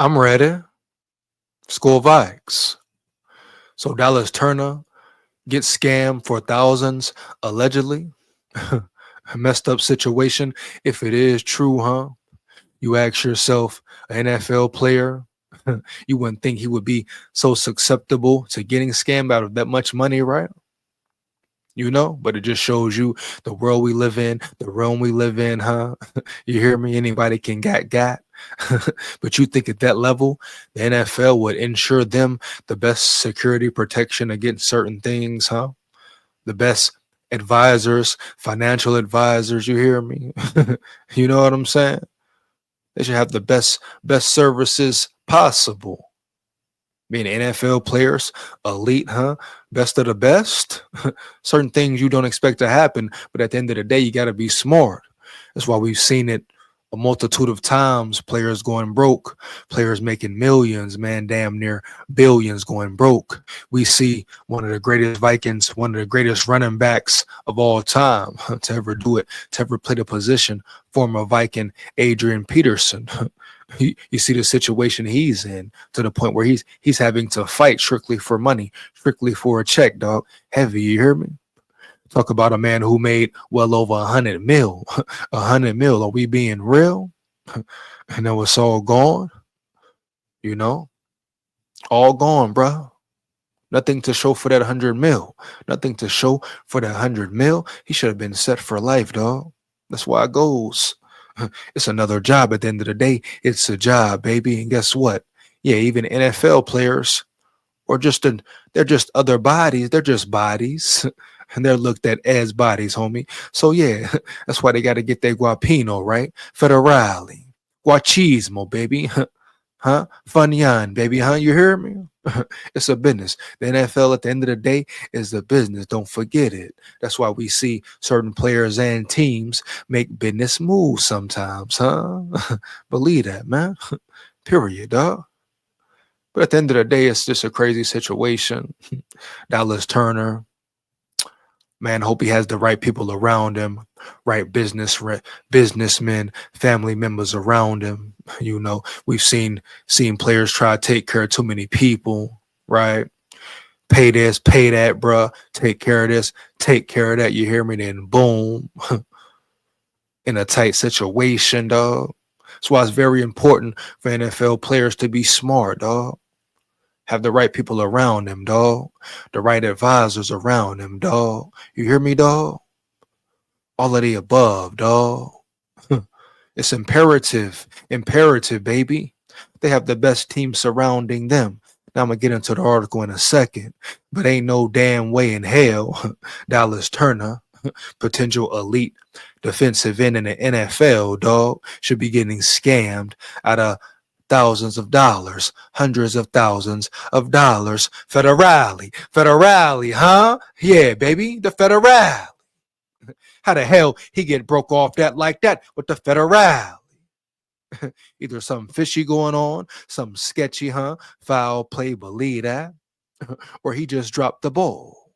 I'm ready. SKOL Vikes. So Dallas Turner gets scammed for thousands, allegedly. A messed up situation. If it is true, huh? You ask yourself, an NFL player, you wouldn't think he would be so susceptible to getting scammed out of that much money, right? But it just shows you the world we live in, the realm we live in, huh? You hear me? Anybody can got. But you think at that level, the NFL would ensure them the best security protection against certain things, huh? The best advisors, financial advisors, you hear me? You know what I'm saying? They should have the best services possible. Being NFL players, elite, huh? Best of the best. Certain things you don't expect to happen, but at the end of the day, you got to be smart. That's why we've seen it a multitude of times. Players going broke, players making millions, man, damn near billions going broke. We see one of the greatest Vikings, one of the greatest running backs of all time to ever do it, to ever play the position, former Viking Adrian Peterson. You see the situation he's in, to the point where he's having to fight strictly for money, strictly for a check, dog. Heavy, you hear me? Talk about a man who made well over 100 mil. 100 mil. Are we being real? And then it's all gone, you know? All gone, bro. Nothing to show for that 100 mil. Nothing to show for that 100 mil. He should have been set for life, dog. That's why it goes. It's another job at the end of the day. It's a job, baby. And guess what? Yeah, even NFL players or they're just other bodies. They're just bodies. And they're looked at as bodies, homie. So yeah, that's why they got to get their guapino, right? Federale. Guachismo, baby. Huh? Funyan, baby, huh? You hear me? It's a business. The NFL at the end of the day is the business. Don't forget it. That's why we see certain players and teams make business moves sometimes, huh? Believe that, man. Period, dog. But at the end of the day, it's just a crazy situation. Dallas Turner, man, hope he has the right people around him, right businessmen, family members around him. We've seen players try to take care of too many people, right? Pay this, pay that, bruh. Take care of this, take care of that. You hear me? Then boom, in a tight situation, dog. That's why it's very important for NFL players to be smart, dog. Have the right people around them, dog. The right advisors around them, dog. You hear me, dog? All of the above, dog. It's imperative, baby. They have the best team surrounding them. Now I'm gonna get into the article in a second, but ain't no damn way in hell Dallas Turner, potential elite defensive end in the NFL, dog, should be getting scammed out of thousands of dollars, hundreds of thousands of dollars. Federale, huh? Yeah, baby, the Federale. How the hell he get broke off that like that with the Federale? Either something fishy going on, something sketchy, huh? Foul play, believe that. Or he just dropped the ball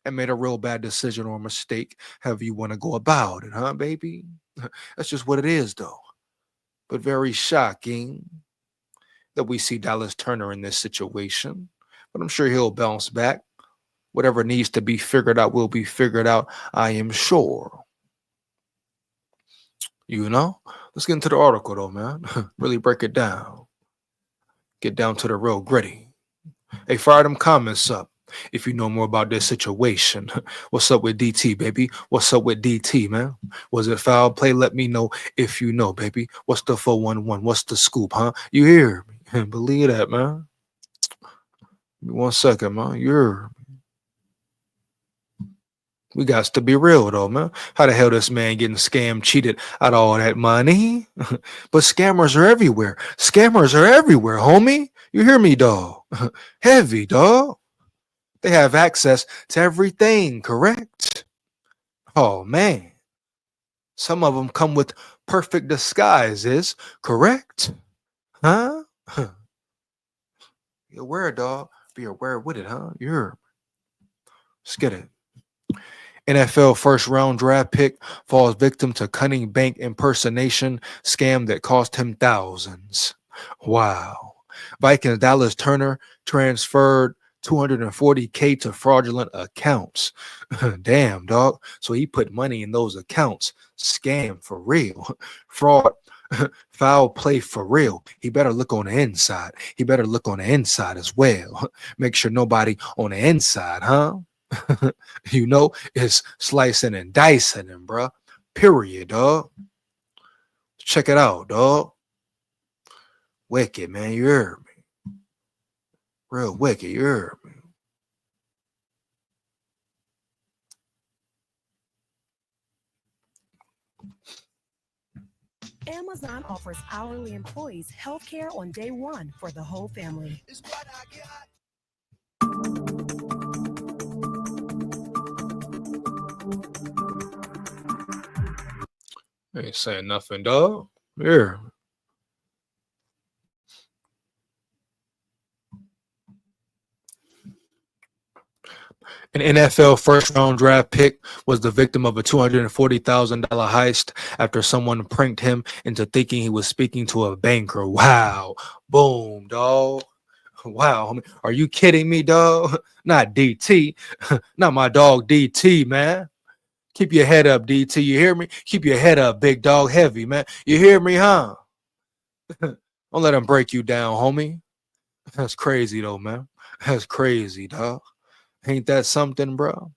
and made a real bad decision or mistake, however you want to go about it, huh, baby? That's just what it is, though. But very shocking that we see Dallas Turner in this situation. But I'm sure he'll bounce back. Whatever needs to be figured out will be figured out, I am sure. Let's get into the article, though, man. Really break it down. Get down to the real gritty. Hey, fire them comments up if you know more about this situation. What's up with DT, baby? What's up with DT, man? Was it foul play? Let me know if you know, baby. What's the 411? What's the scoop, huh? You hear me? Believe that, man. Give me 1 second, man. You hear me? We got to be real, though, man. How the hell this man getting scammed, cheated out of all that money? But scammers are everywhere. Scammers are everywhere, homie. You hear me, dog? Heavy, dog. They have access to everything, correct? Oh, man. Some of them come with perfect disguises, correct? Huh? Be aware, dog. Be aware with it, huh? You hear me? Let's get it. NFL first round draft pick falls victim to cunning bank impersonation scam that cost him thousands. Wow. Vikings Dallas Turner transferred 240K to fraudulent accounts. Damn, dog. So he put money in those accounts. Scam for real. Fraud. Foul play for real. He better look on the inside. He better look on the inside as well. Make sure nobody on the inside, huh? It's slicing and dicing him, bruh. Period, dog. Check it out, dog. Wicked, man. You heard me. Real wicked. You heard me. Amazon offers hourly employees health care on day one for the whole family. Ain't saying nothing, dog. Yeah. An NFL first round draft pick was the victim of a $240,000 heist after someone pranked him into thinking he was speaking to a banker. Wow. Boom, dog. Wow. Homie. Are you kidding me, dog? Not DT. Not my dog DT, man. Keep your head up, DT. You hear me? Keep your head up, big dog heavy, man. You hear me, huh? Don't let him break you down, homie. That's crazy, though, man. That's crazy, dog. Ain't that something, bro?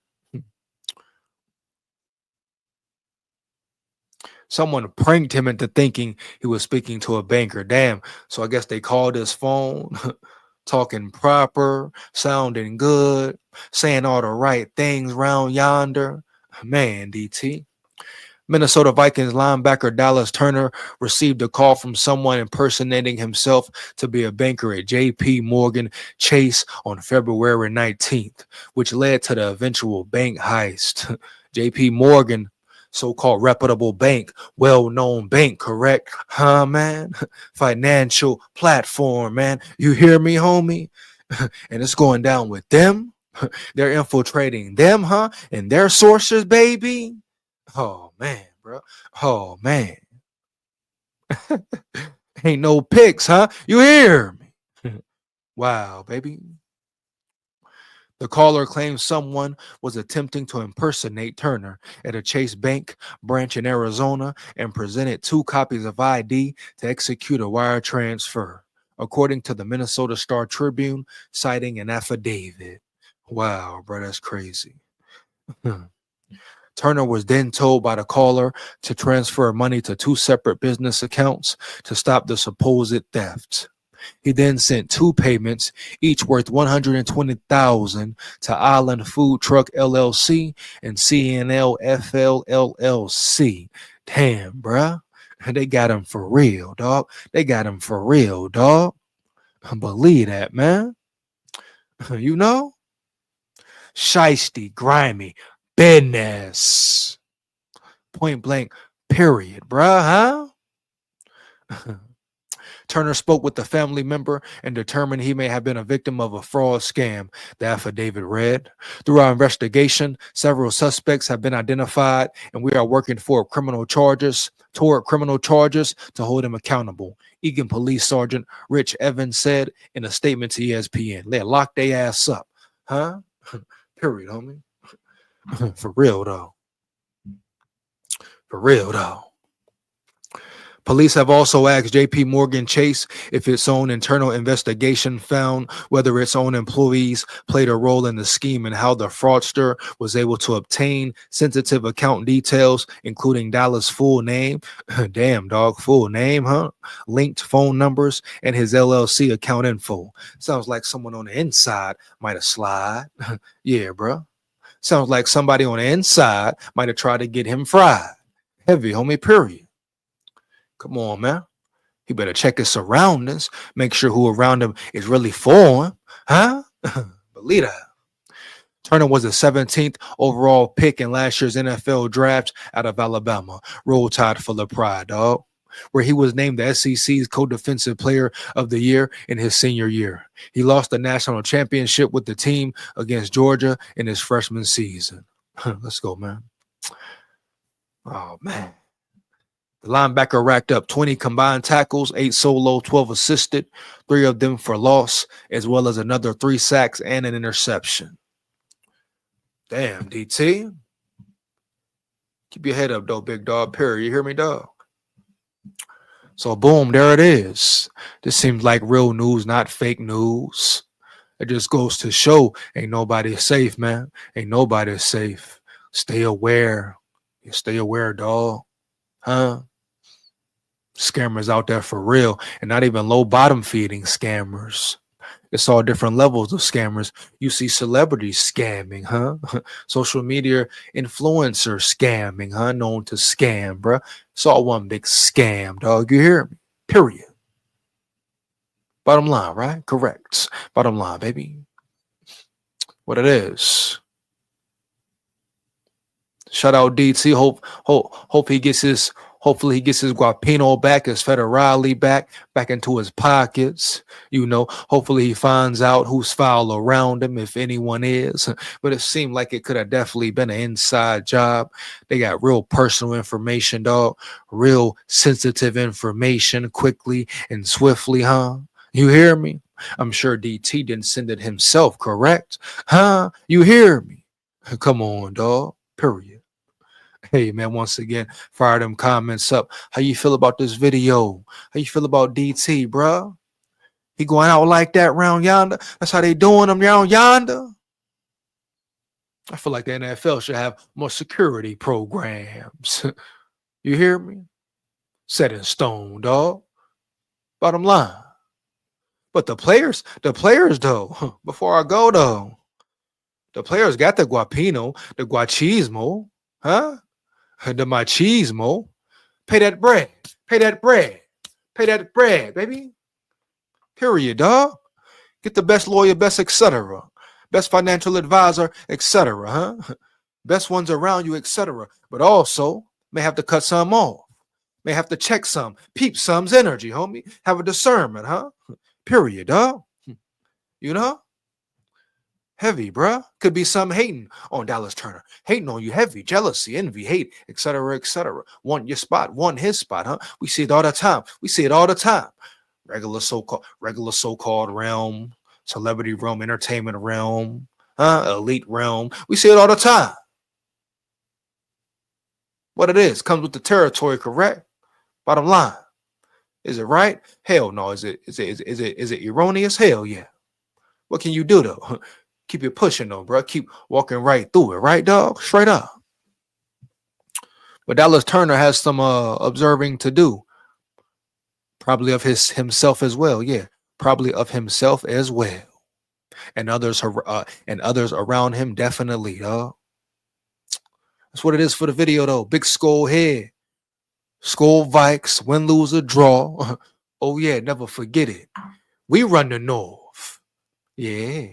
Someone pranked him into thinking he was speaking to a banker. Damn. So I guess they called his phone, talking proper, sounding good, saying all the right things round yonder. Man, DT. Minnesota Vikings linebacker Dallas Turner received a call from someone impersonating himself to be a banker at JP Morgan Chase on February 19th, which led to the eventual bank heist. JP Morgan, so-called reputable bank, well-known bank, correct? Huh, man? Financial platform, man. You hear me, homie? And it's going down with them. They're infiltrating them, huh? And their sources, baby. Oh man, bro. Oh man. Ain't no pics, huh? You hear me? Wow, baby. The caller claims someone was attempting to impersonate Turner at a Chase Bank branch in Arizona and presented 2 copies of ID to execute a wire transfer, according to the Minnesota Star Tribune, citing an affidavit. Wow, bro, that's crazy. Turner was then told by the caller to transfer money to 2 separate business accounts to stop the supposed theft. He then sent 2 payments, each worth $120,000, to Island Food Truck LLC and CNL LLC. Damn, bruh. They got him for real, dog. They got him for real, dog. Believe that, man. You know? Shiesty, grimy, business. Point blank, period, bruh, huh? Turner spoke with the family member and determined he may have been a victim of a fraud scam, the affidavit read. Through our investigation, several suspects have been identified, and we are working toward criminal charges to hold them accountable. Eagan Police Sergeant Rich Evans said in a statement to ESPN. They lock their ass up, huh? Period, homie. For real, though. For real, though. Police have also asked JP Morgan Chase if its own internal investigation found whether its own employees played a role in the scheme and how the fraudster was able to obtain sensitive account details, including Dallas' full name. Damn, dog, full name, huh? Linked phone numbers and his LLC account info. Sounds like someone on the inside might have slid. Yeah, bro. Sounds like somebody on the inside might have tried to get him fried. Heavy, homie, period. Come on, man. He better check his surroundings, make sure who around him is really for him, huh? Believe that. Turner was the 17th overall pick in last year's NFL draft out of Alabama. Roll Tide full of pride, dog. Where he was named the SEC's co-defensive player of the year in his senior year. He lost the national championship with the team against Georgia in his freshman season. Let's go, man. Oh, man. The linebacker racked up 20 combined tackles, 8 solo, 12 assisted, 3 of them for loss, as well as another 3 sacks and an interception. Damn, DT. Keep your head up, though, big dog. Perry, you hear me, dog? So, boom, there it is. This seems like real news, not fake news. It just goes to show ain't nobody safe, man. Ain't nobody safe. Stay aware. Stay aware, dog. Huh? Scammers out there for real, and not even low bottom feeding scammers. It's all different levels of scammers. You see celebrities scamming, huh? Social media influencers scamming, huh? Known to scam, bruh. It's all one big scam, dog. You hear me? Period. Bottom line, right? Correct. Bottom line, baby. What it is. Shout out DT. Hope he gets his. Hopefully he gets his Guapino back, his federale back into his pockets. Hopefully he finds out who's foul around him, if anyone is. But it seemed like it could have definitely been an inside job. They got real personal information, dog. Real sensitive information quickly and swiftly, huh? You hear me? I'm sure DT didn't send it himself, correct? Huh? You hear me? Come on, dog. Period. Hey man, once again, fire them comments up. How you feel about this video? How you feel about DT, bruh? He going out like that round yonder? That's how they doing them round yonder? I feel like the NFL should have more security programs. You hear me? Set in stone, dog. Bottom line. But the players though, before I go though, the players got the guapino, the guachismo, huh? The machismo. Pay that bread. Pay that bread. Pay that bread, baby. Period, dog. Get the best lawyer, best etc. Best financial advisor, etc. Huh? Best ones around you, etc. But also may have to cut some off. May have to check some. Peep some's energy, homie. Have a discernment, huh? Period, dog. You know? Heavy, bruh. Could be some hating on Dallas Turner. Hating on you heavy. Jealousy, envy, hate, etc., etc. Want your spot, want his spot, huh? We see it all the time. We see it all the time. Regular so-called realm, celebrity realm, entertainment realm, elite realm. We see it all the time. What it is comes with the territory, correct? Bottom line. Is it right? Hell no. Is it erroneous? Hell yeah. What can you do though? Keep it pushing though, bro. Keep walking right through it, right, dog? Straight up. But Dallas Turner has some observing to do. Probably of himself as well. Yeah. Probably of himself as well. And others around him, definitely, dog. That's what it is for the video though. Big SKOL head. SKOL Vikes, win, lose, or draw. Oh yeah, never forget it. We run the North. Yeah.